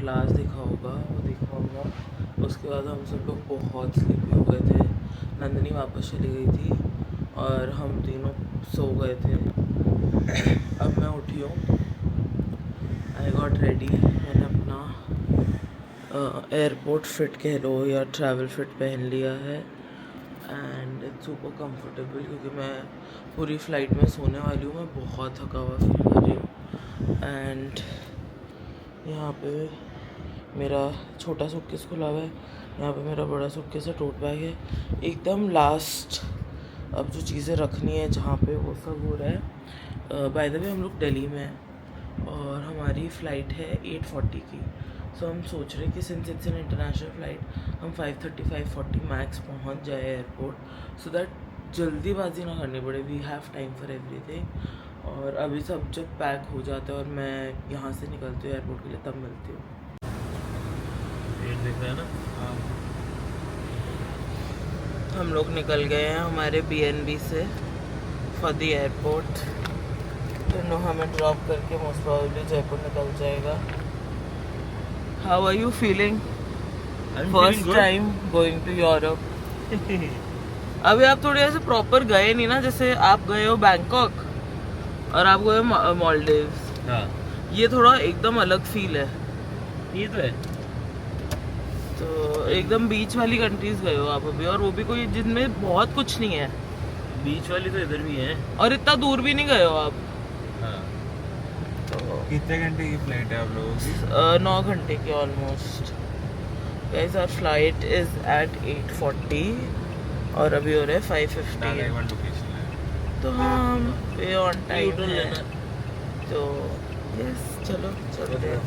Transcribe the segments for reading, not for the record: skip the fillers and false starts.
विलास देखा होगा, वो देखा होगा। उसके बाद हम सब लोग बहुत स्लीपी हो गए थे। नंदिनी वापस चली गई थी और हम तीनों सो गए थे। अब मैं उठी हूँ, आई गॉट रेडी। मैंने अपना एयरपोर्ट फिट कह लो या ट्रैवल फिट पहन लिया है एंड इट्स सुपर कंफर्टेबल, क्योंकि मैं पूरी फ़्लाइट में सोने वाली हूँ। मैं बहुत थका हुआ फील कर रही हूँ। एंड यहाँ पे मेरा छोटा सूटकेस खुला हुआ है, यहाँ पे मेरा बड़ा सूटकेस है, टोट बैग है। एकदम लास्ट अब जो चीज़ें रखनी है जहाँ पे वो सब हो रहा है। बाय द वे हम लोग दिल्ली में हैं और हमारी फ़्लाइट है 8:40 की। सो हम सोच रहे हैं कि since it's an international flight हम 5:30 5:40 मैक्स पहुँच जाए एयरपोर्ट, सो दैट जल्दीबाजी ना करनी पड़े। We have time for everything. और अभी सब जब पैक हो जाता है और मैं यहाँ से निकलती हूँ एयरपोर्ट के लिए, तब मिलती हूँ। देख रहे हैं ना, हम लोग निकल गए हैं हमारे BNB से फॉर द एयरपोर्ट। तो हमें ड्रॉप करके मोस्ट प्रोबेबली जयपुर निकल जाएगा। How are you feeling? First time going to Europe. अभी आप थोड़े ऐसे प्रॉपर गए नहीं ना, जैसे आप गए हो बैंकॉक और आप गए हो मालदीव्स। हाँ। ये थोड़ा एकदम अलग फील है। ये तो है। तो एकदम बीच वाली कंट्रीज गए हो आप अभी, और वो भी कोई जिनमें बहुत कुछ नहीं है। बीच वाली तो इधर भी है, और इतना दूर भी नहीं गए हो आप। हाँ। तो कितने घंटे की फ्लाइट है आप लोगों की? 9 घंटे की almost. Guys our flight is at 8:40 और अभी हो रहे हैं 5:50। तो हम पे ऑन टाइम है। तो यस, चलो चलते हैं।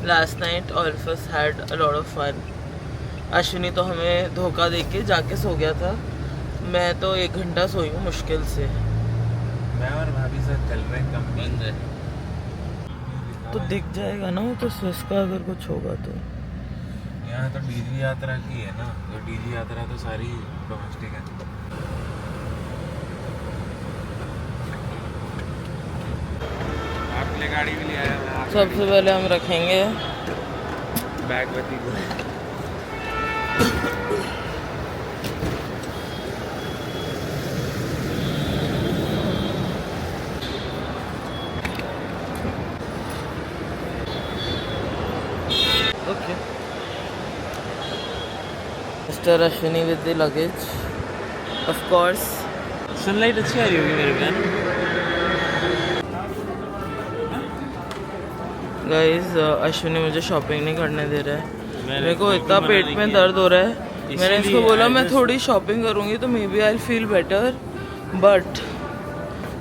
Last night all of us had a lot of fun. Ashwini तो हमें धोखा देके जाके सो गया था। मैं तो 1 घंटा सोई हूँ मुश्किल से। मैं और भाभी साथ चल रहे हैं, कम बंद है तो दिख जाएगा ना वो तो स्विस का, अगर कुछ होगा तो। यहाँ तो डीजी यात्रा की है ना, तो डीजी यात्रा तो सारी डोमेस्टिक है। आपके गाड़ी भी ले आया। सबसे पहले हम रखेंगे बैग बती को। Okay mister Ashwini with the luggage of course. Sunlight अच्छी आ रही होगी मेरे पे। गाइस अश्विनी मुझे शॉपिंग नहीं करने दे रहा है। मेरे को इतना पेट में दर्द हो रहा है। मैंने इसको बोला मैं थोड़ी शॉपिंग करूँगी तो maybe I feel better, but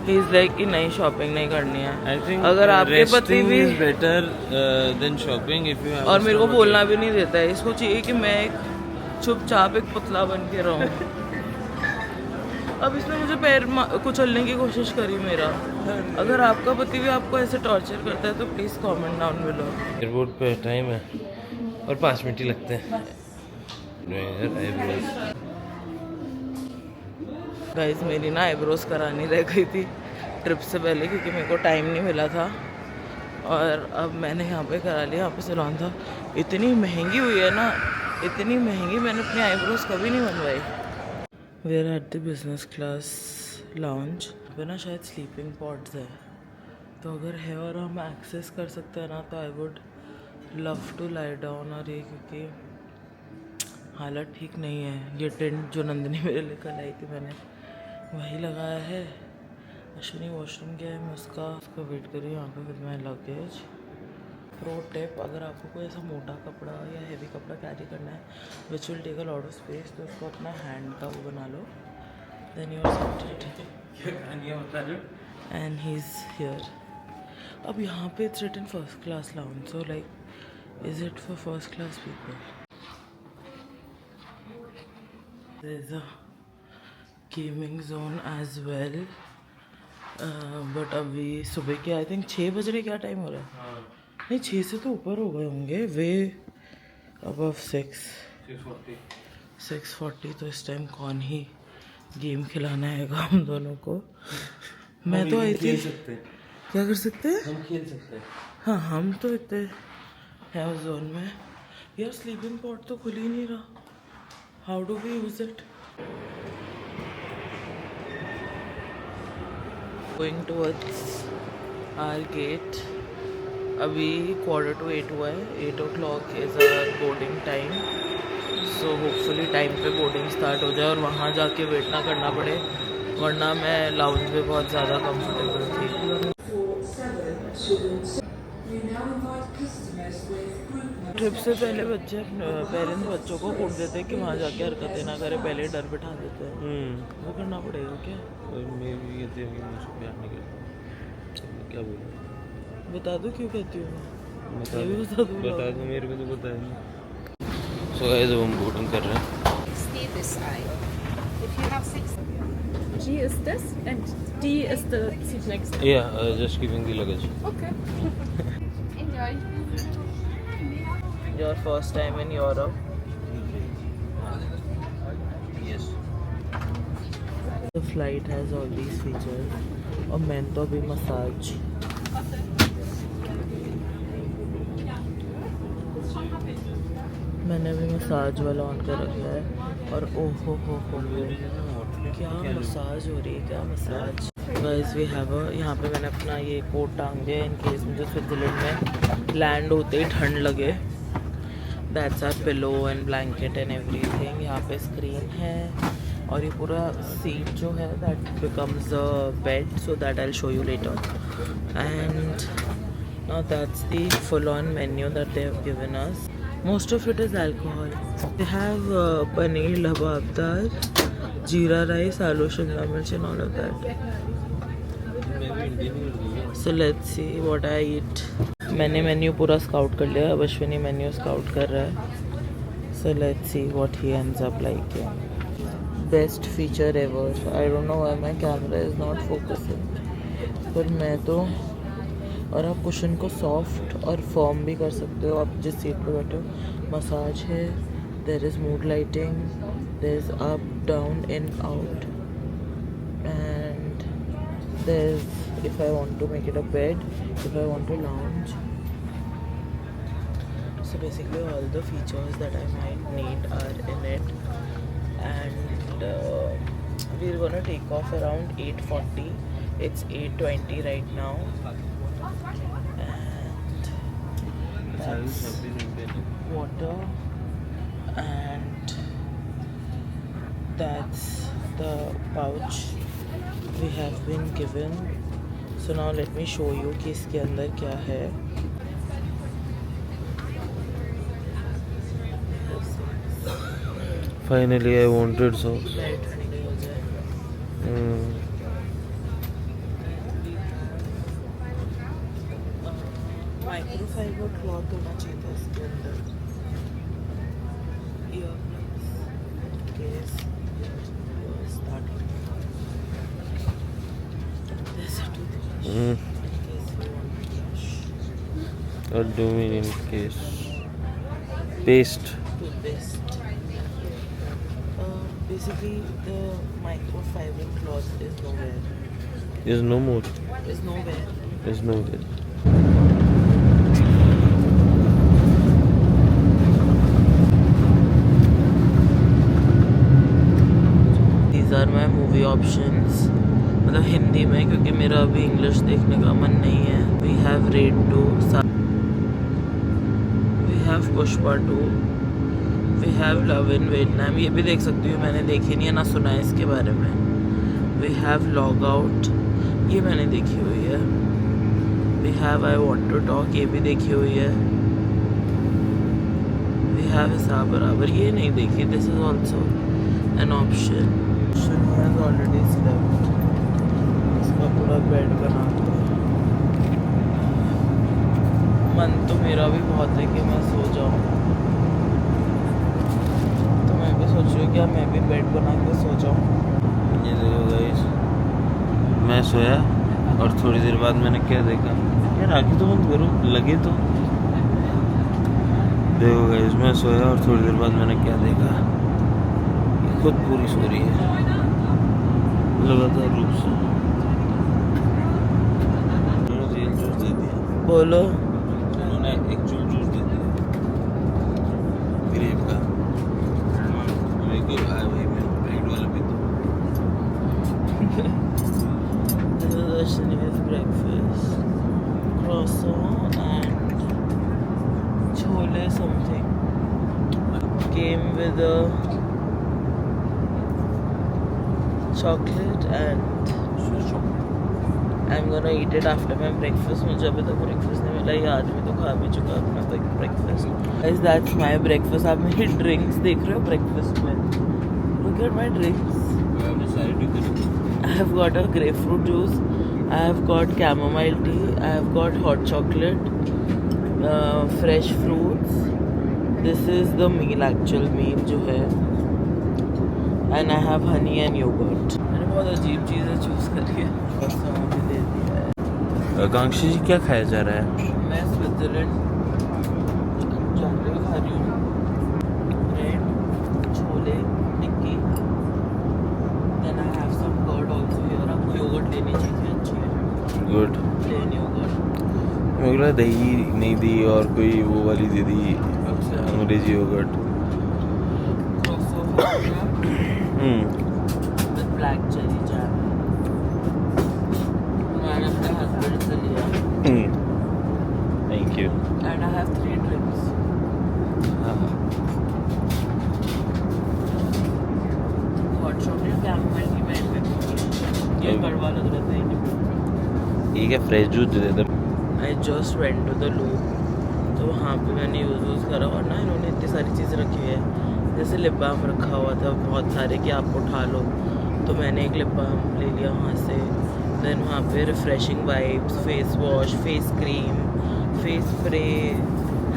he is like कि नहीं, शॉपिंग नहीं करनी है। अगर आपके पति भी better than shopping if you have. और मेरे को बोलना भी नहीं देता है। इसको चाहिए कि मैं एक चुपचाप एक पुतला बन के रहूँ। अब इसने मुझे पैर कुचलने की कोशिश करी मेरा। अगर आपका पति भी आपको ऐसे टॉर्चर करता है तो please comment down below. Airport पे टाइम है और 5 मिनट ही लगते हैं। गाइस मेरी ना आईब्रोज करानी रह गई थी ट्रिप से पहले, क्योंकि मेरे को टाइम नहीं मिला था। और अब मैंने यहाँ पे करा लिया। यहाँ पे सैलून था। इतनी महंगी हुई है ना, इतनी महंगी, मैंने अपनी आईब्रोज कभी नहीं बनवाई। We are at the business class lounge. पे ना शायद स्लीपिंग पॉड्स है, तो अगर है और हम एक्सेस कर सकते हैं ना, तो I would love to lie down. और ये क्योंकि हालत ठीक नहीं है। ये टेंट जो नंदिनी मेरे लिए कल आई थी, मैंने वही लगाया है। अश्विनी वॉशरूम गया है, मैं उसका वेट कर रही हूँ यहाँ पे with my luggage. Pro tip, अगर आपको कोई ऐसा मोटा कपड़ा या हेवी कपड़ा कैरी करना है which will take a lot of space, तो उसको अपना हैंड का वो बना लो, then you are sorted. And he is here. अब यहाँ पे it's written first class lounge, so like is it for first class people? There is a gaming zone as well, but अभी सुबह के आई थिंक 6 बज रहे। क्या time हो रहा है? नहीं, 6 से तो ऊपर हो गए होंगे, वे अबव 6। 6:40 तो इस टाइम कौन ही गेम खिलाना है हम दोनों को। मैं तो आई थी। क्या कर सकते हैं? हम खेल सकते हैं। हाँ हम तो इतने हैं उस जोन में। यार स्लीपिंग पॉड तो खुल ही नहीं रहा। How do we use it? Going towards our gate. अभी 7:45 हुआ है। 8 o'clock is our boarding time. So hopefully time पे बोर्डिंग स्टार्ट हो जाए और वहाँ जाके वेट ना करना पड़े, वरना मैं लाउंज में बहुत ज़्यादा कंफर्टेबल थी। ट्रिप से पहले पेरेंट्स बच्चों को कूट देते हैं कि वहाँ जाके हरकतें ना करें, पहले डर बिठा देते हैं। वो करना पड़ेगा क्या? और मैं भी कहती हूँ कि मुझसे प्यार नहीं करता। क्या बोलूँ? बता दो क्यों कहती हूँ मैं? बता ये भी बता दो, मेरे को तो पता है नहीं। सो गाइस हम बोटिंग कर रहे हैं। Stay this side. If you have 6 G is this and D is the seat next. या just giving the luggage. Okay. enjoy. Your first time in Europe. Yes. The flight has all these features और मैंने तो अभी massage वाला on कर रखा है और ओहो हो क्या मसाज हो रही है, क्या मसाज। गाइस वी हैव यहाँ पे मैंने अपना ये कोट टांग दिया इन केस मुझे स्विट्जरलैंड में लैंड होते ही ठंड लगे। That's our pillow and blanket and everything. यहाँ पे स्क्रीन है और ये पूरा सीट जो है that becomes a bed, so that I will show you later. And now that's the full on menu that they have given us. Most of it is alcohol. They have paneer lababdar, jeera rice, aloo shimla mirch and all of that. So let's see what I eat. मैंने menu पूरा scout कर लिया, अब Ashwini menu scout कर रहा है। So let's see what he ends up liking. Best feature ever. I don't know why my camera is not focusing. पर मैं तो और आप कुशन को सॉफ्ट और फर्म भी कर सकते हो आप जिस सीट पे बैठे हो। मसाज है, there is mood lighting, there is up down in out and there is if I want to make it a bed, if I want to lounge. So basically all the features that I might need are in it and we are gonna take off around 8:40. It's 8:20 right now. And that's water and that's the pouch we have been given. So now let me show you कि इसके अंदर क्या है। Finally I wanted socks. Microfibre cloth होना चाहिए था इसके अंदर। Case What do you mean in case? Paste. Toothpaste. Basically the microfiber cloth is nowhere. Is no more. Is nowhere. Is nowhere. These are my movie options. मतलब हिंदी में, क्योंकि मेरा अभी इंग्लिश देखने का मन नहीं है। We have Raid 2, we have Pushpa 2, we have Love in Vietnam. ये भी देख सकती हूँ, मैंने देखी नहीं है ना सुना है इसके बारे में। We have Log Out, ये मैंने देखी हुई है। We have I Want to Talk, ये भी देखी हुई है। We have हिसाब बराबर, ये नहीं देखी। This is also an option. She has already slept. इसका पूरा बेड बना हुआ है। मन तो मेरा भी बहुत है कि मैं सो जाऊँ, तो मैं भी सोच रही हूँ क्या मैं भी बेड बना के सो जाऊँ। ये देखो गाइस, मैं सोया और थोड़ी देर बाद मैंने क्या देखा, यार आँखें तो बंद करो, लगे तो। देखो गाइस, मैं सोया और थोड़ी देर बाद मैंने क्या देखा, खुद पूरी सो रही है लगातार रूप से। उन्होंने जेल जूस दे दिया, बोलो। उन्होंने एक्चुअल जूस दे दिया ग्रेप का। मेरे को भाई मैं पैकेट वाला भी तो Ashwini's breakfast, croissant and chole something. Came with a chocolate and I'm gonna eat it after my breakfast. मुझे अभी तक breakfast नहीं मिला, ये आदमी तो खा भी चुका अपना तक breakfast. Guys, that's my breakfast. आप मेरी drinks देख रहे हो breakfast में? Look at my drinks. I have got a grapefruit juice. I have got chamomile tea. I have got hot chocolate, fresh fruits. This is the meal, actual meal जो है. And I have honey and yogurt. मैंने बहुत अजीब चीज़ें choose करी है, बस मुझे दे दिया है. आकांक्षी जी क्या खाया जा रहा है? मैं स्विट्जरलैंड जानते हुए खा रही हूँ. Bread, chole, tikki. Then I have some curd also here. आपको योगर्ट लेनी चाहिए, अच्छी है. गुड। Plain yogurt. मेरे को लगा दही नहीं दी और कोई वो वाली दे दी अंग्रेजी yogurt. With black cherry jam. मैंने अपने husband से लिया. Thank you. And I have 3 drinks. Hot chocolate, chamomile tea मैं इनमें पीती हूँ. ये कड़वा लग रहा था इन्हें. ठीक है, फ्रेश जूस दे देते। I just went to the loo. तो वहाँ पे मैंने यूज़ करा और ना इन्होंने इतनी सारी चीज़ें रखी हुई है. जैसे लिप बाम रखा हुआ था बहुत सारे कि आप उठा लो, तो मैंने एक लिप बाम ले लिया वहाँ से. देन वहाँ पे refreshing wipes, face wash, face cream, face spray,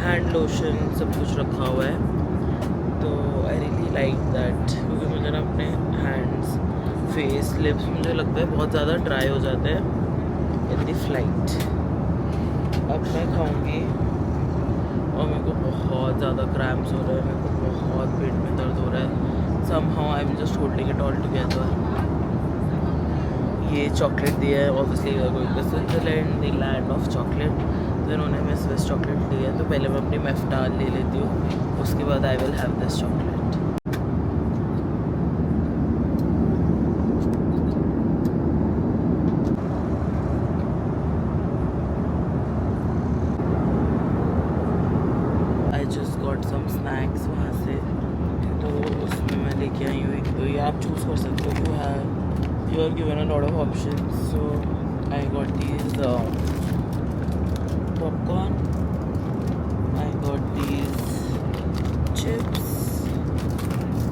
hand lotion, सब कुछ रखा हुआ है. तो आई रियली लाइक दैट, क्योंकि मुझे ना अपने हैंड्स, फेस, लिप्स मुझे लगता है बहुत ज़्यादा ड्राई हो जाते हैं इन दी फ्लाइट. अब मैं खाऊंगी और मेरे को बहुत ज़्यादा क्रैम्प्स हो रहे हैं, मेरे को बहुत पेट में दर्द हो रहा है. somehow I'm just holding it all together. ये चॉकलेट दिया है, obviously going to Switzerland, the land of chocolate. तो इन्होंने मैं स्विस चॉकलेट ली है, तो पहले मैं अपनी मेफ्टाल ले लेती हूँ, उसके बाद I will have this chocolate. Some snacks वहाँ से, तो उसमें मैं लेके आई हूँ एक. तो ये आप चूज़ कर सकते हो. You are given a lot of options. So I got these popcorn, I got these chips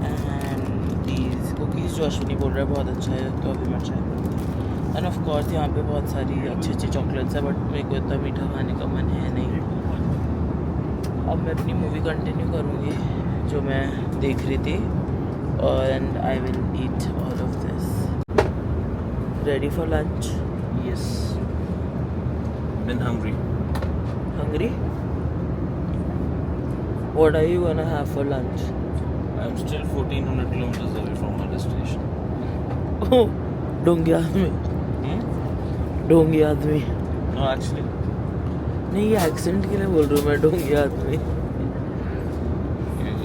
and these cookies जो अश्विनी बोल रहा है बहुत अच्छा है, तो अभी मैं ट्राई करूँगी. एंड ऑफ कोर्स यहाँ पे बहुत सारी अच्छी अच्छी चॉकलेट्स है, बट मेरे को इतना मीठा खाने का मन है नहीं. अब मैं अपनी मूवी कंटिन्यू करूँगी जो मैं देख रही थी, और and I will eat all of this. Ready for lunch? Yes, been hungry. Hungry? What are you gonna have for lunch? I am still 1400 kilometers away from my destination. Oh, ढोंगी आदमी. ढोंगी आदमी. No, actually. नहीं, ये accent के लिए बोल रहा हूँ मैं, ढोंगी आदमी.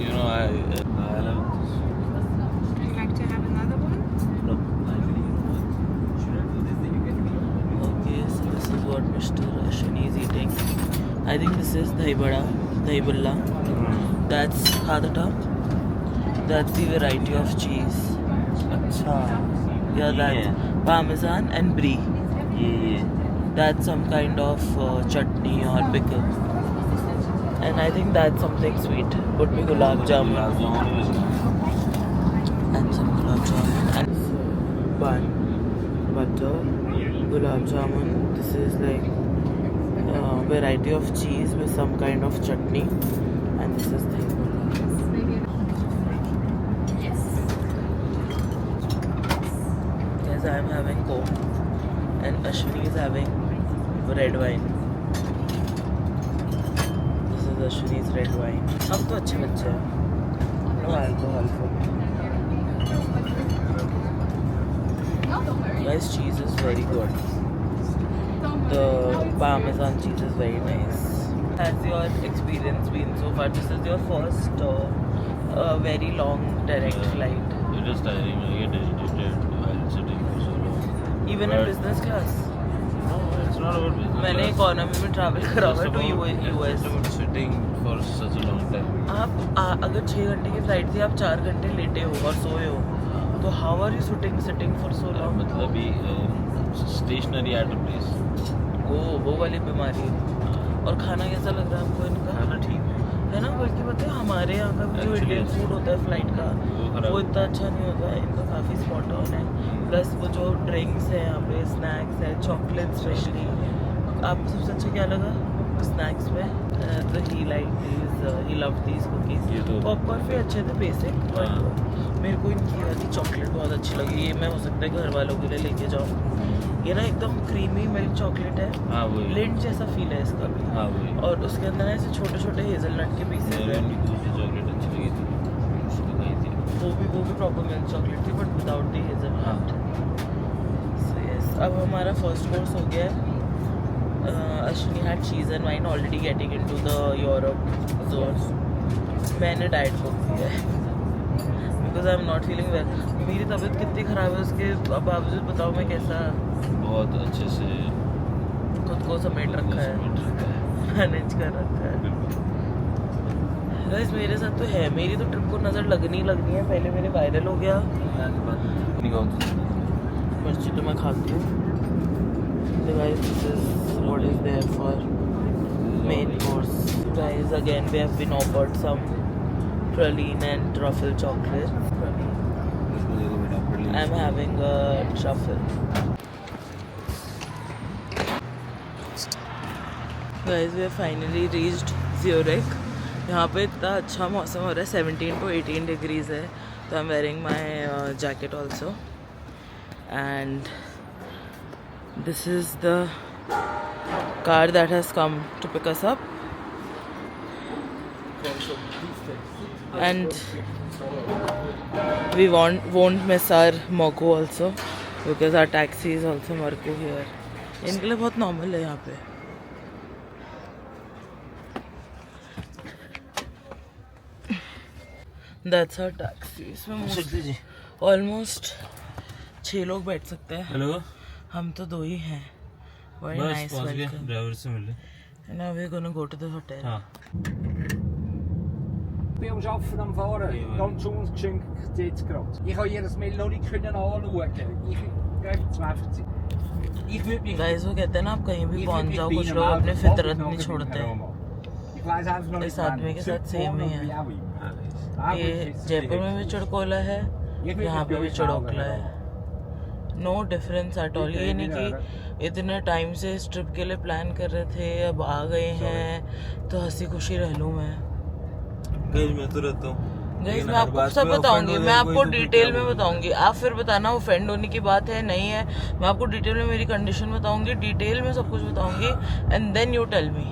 You know, I love this. Would you like to have another one? No. Okay, so this is what Mr. Ashwini is eating. I think this is dahi bada, dahi balla. That's khatata. That's the variety of cheese. अच्छा. Yeah, that's Parmesan and brie. ये. That's some kind of chutney or pickle. And I think that's something sweet. Put me gulab jamun. And some gulab jamun. And bun, butter, gulab jamun. This is like variety of cheese with some kind of chutney. And this is the Yes. Guys, I am having Coke. And Ashwini is having red wine. This is Ashwini's red wine. हम तो अच्छे बच्चे हैं. No alcohol for me. Guy's cheese is very good. The Parmesan cheese is very nice. Has your experience been so far? This is your first very long direct flight. It is tiring. I get irritated while sitting for so long. Even in But- business class. No, it's not about business. मैंने class. Economy में travel करा हुआ है to US. It's about sitting for such a long time. आप अगर 6 घंटे की flight थी, आप 4 घंटे लेटे हो और सोए हो, तो how are you sitting for so long? मतलब ही स्टेशनरी एट अ प्लेस. वो वाली बीमारी है. और खाना कैसा लग रहा है आपको इनका? खाना ठीक है ना, बल्कि पता है हमारे यहाँ का जो Actually, इंडियन yes. फूड होता है फ्लाइट का, वो खराब वो इतना अच्छा नहीं होता है. इनका काफ़ी स्पॉट ऑन है. प्लस वो जो ड्रिंक्स है यहाँ पे, स्नैक्स है, चॉकलेट स्पेशली. आपको सबसे अच्छा क्या लगा स्नैक्स में? तो ही लव दीज ये कुकीज़. तो- पॉपकॉर्न भी अच्छे थे बेसिक, हाँ. बट मेरे को इनकी वाली चॉकलेट बहुत अच्छी लगी. ये मैं हो सकता है घर वालों के लिए लेके जाऊँ. ये ना एकदम क्रीमी मिल्क चॉकलेट है. हाँ वही. लिंट जैसा फील है इसका भी. हाँ वही. और उसके अंदर ना ऐसे छोटे छोटे हेजलनट के पीसेस मेरे हैं. भी दूसरी चॉकलेट अच्छी लगी थी. उसको खाई थी. वो भी प्रॉपर मिल्क चॉकलेट थी, बट विदाउट दी हेजलनट. हाँ. सो यस, अब हमारा फर्स्ट कोर्स हो गया है. Ashwini had cheese and wine already getting into the Europe zone. मैंने डाइट बुक किया है because I am not feeling well. मेरी तबीयत कितनी ख़राब है, उसके बावजूद बताओ मैं कैसा बहुत अच्छे से खुद को समेट रखा है, समेट रखा है. मैनेज कर रखा है. बिल्कुल. गाइस मेरे साथ तो है, मेरी तो ट्रिप को नज़र लगनी है. पहले मेरे वायरल हो गया. मिर्ची तो मैं खाती हूँ. So guys, this is what is there for main course. Guys, again we have been offered some praline and truffle chocolate. I'm having a truffle. Guys, we have finally reached Zurich. यहाँ पे इतना अच्छा मौसम हो रहा है. 17 to 18 degrees है. So I'm wearing my jacket also. And this is the car that has come to pick us up. And we won't miss our Moco also because our taxi is also Marco here. इनके लिए बहुत normal है यहाँ पे. That's our taxi. इसमें almost 6 लोग बैठ सकते हैं. हेलो. हम तो 2 ही हैं. Very बस nice पहुंच गए. welcome. ड्राइवर से मिले. And now we're gonna go to the hotel. हाँ. Ich bin am Arbeiten am Fahren. Ja. Ganz ungeschickt jetzt gerade. Ich habe ihr Mail noch nicht anschauen. Ich gehe jetzt einfach. Ich würde mich... Guys, वो कहते हैं ना, आप कहीं भी ich पहुंच würde जाओ, mich कुछ bei लोग einem अपने Auto फितरत Fahrrad नहीं छोड़ते. Ich weiß einfach noch nicht, इस आदमी के साथ सेम ही है. ये जयपुर में भी चड़कोला है, यहाँ पे भी चड़ोकला है. No difference at all. ये नहीं कि इतने टाइम से इस ट्रिप के लिए प्लान कर रहे थे, अब आ गए हैं तो हंसी खुशी रह लूँ मैं. गाइस मैं तो रहता हूँ. गाइस मैं आपको सब बताऊंगी, मैं आपको डिटेल में बताऊंगी. आप फिर बताना ऑफेंड होने की बात है नहीं है. मैं आपको डिटेल में मेरी कंडीशन बताऊंगी, डिटेल में सब कुछ बताऊंगी. And then you tell me.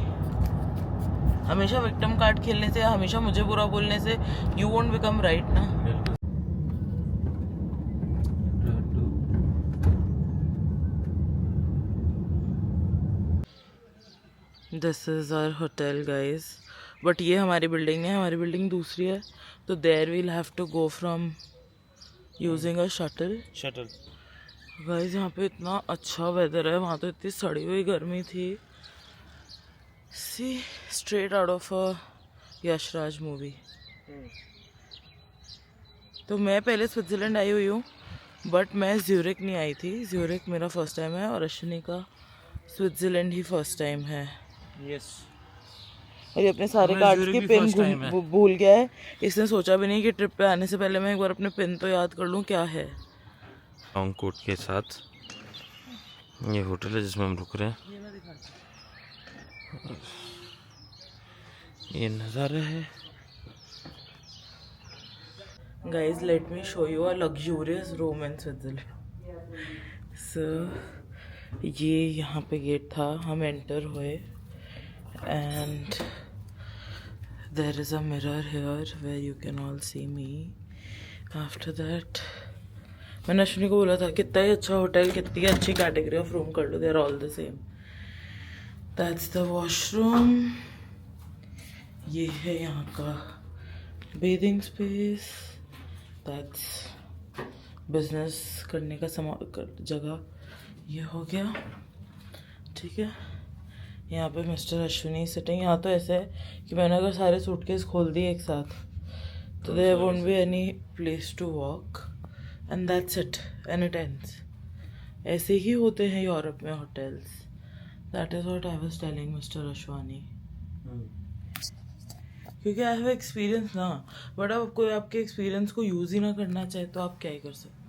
हमेशा विक्टिम कार्ड खेलने से, हमेशा मुझे बुरा बोलने से यू वोंट बिकम राइट ना. This is our hotel guys. But ये हमारी बिल्डिंग नहीं है, हमारी बिल्डिंग दूसरी है. तो there we'll have to go from using a shuttle. Guys यहाँ पे इतना अच्छा वेदर है, वहाँ तो इतनी सड़ी हुई गर्मी थी. See straight out of a Yashraj movie. तो मैं पहले स्विट्ज़रलैंड आई हुई हूँ, बट मैं ज्यूरिक नहीं आई थी. ज्यूरिक मेरा फर्स्ट टाइम है और अश्विनी का स्विट्ज़रलैंड ही फर्स्ट टाइम है. यस. और ये अपने सारे हमें कार्ड्स ज़्यूरिख की भी पिन first time है. भूल गया है. इसने सोचा भी नहीं कि ट्रिप पे आने से पहले मैं एक बार अपने पिन तो याद कर लूँ क्या है. लॉन्ग कोट के साथ ये होटल है जिसमें हम रुक रहे हैं. ये नज़ारा है. Guys let me show you a luxurious room in Switzerland. So ये यहाँ पे गेट था, हम एंटर हुए and there is a mirror here where you can all see me. After that मैंने अश्विनी को बोला था कितना ही अच्छा होटल, कितनी अच्छी कैटेगरी ऑफ रूम कर लो, they are all the same. That's the washroom. ये है यहाँ का बेदिंग स्पेस। दैट्स बिजनेस करने का जगह। ये हो गया, ठीक है। यहाँ पे मिस्टर अश्विनी सिटिंग। यहाँ तो ऐसे है कि मैंने अगर सारे सूटकेस खोल दिए एक साथ तो there won't be any place to walk and that's it, and it ends. ऐसे ही होते हैं यूरोप में hotels. That is what I was telling mister Ashwani, क्योंकि आई हैव एक्सपीरियंस ना। बट अब कोई आपके एक्सपीरियंस को यूज़ ही ना करना चाहे तो आप क्या ही कर सकते हो।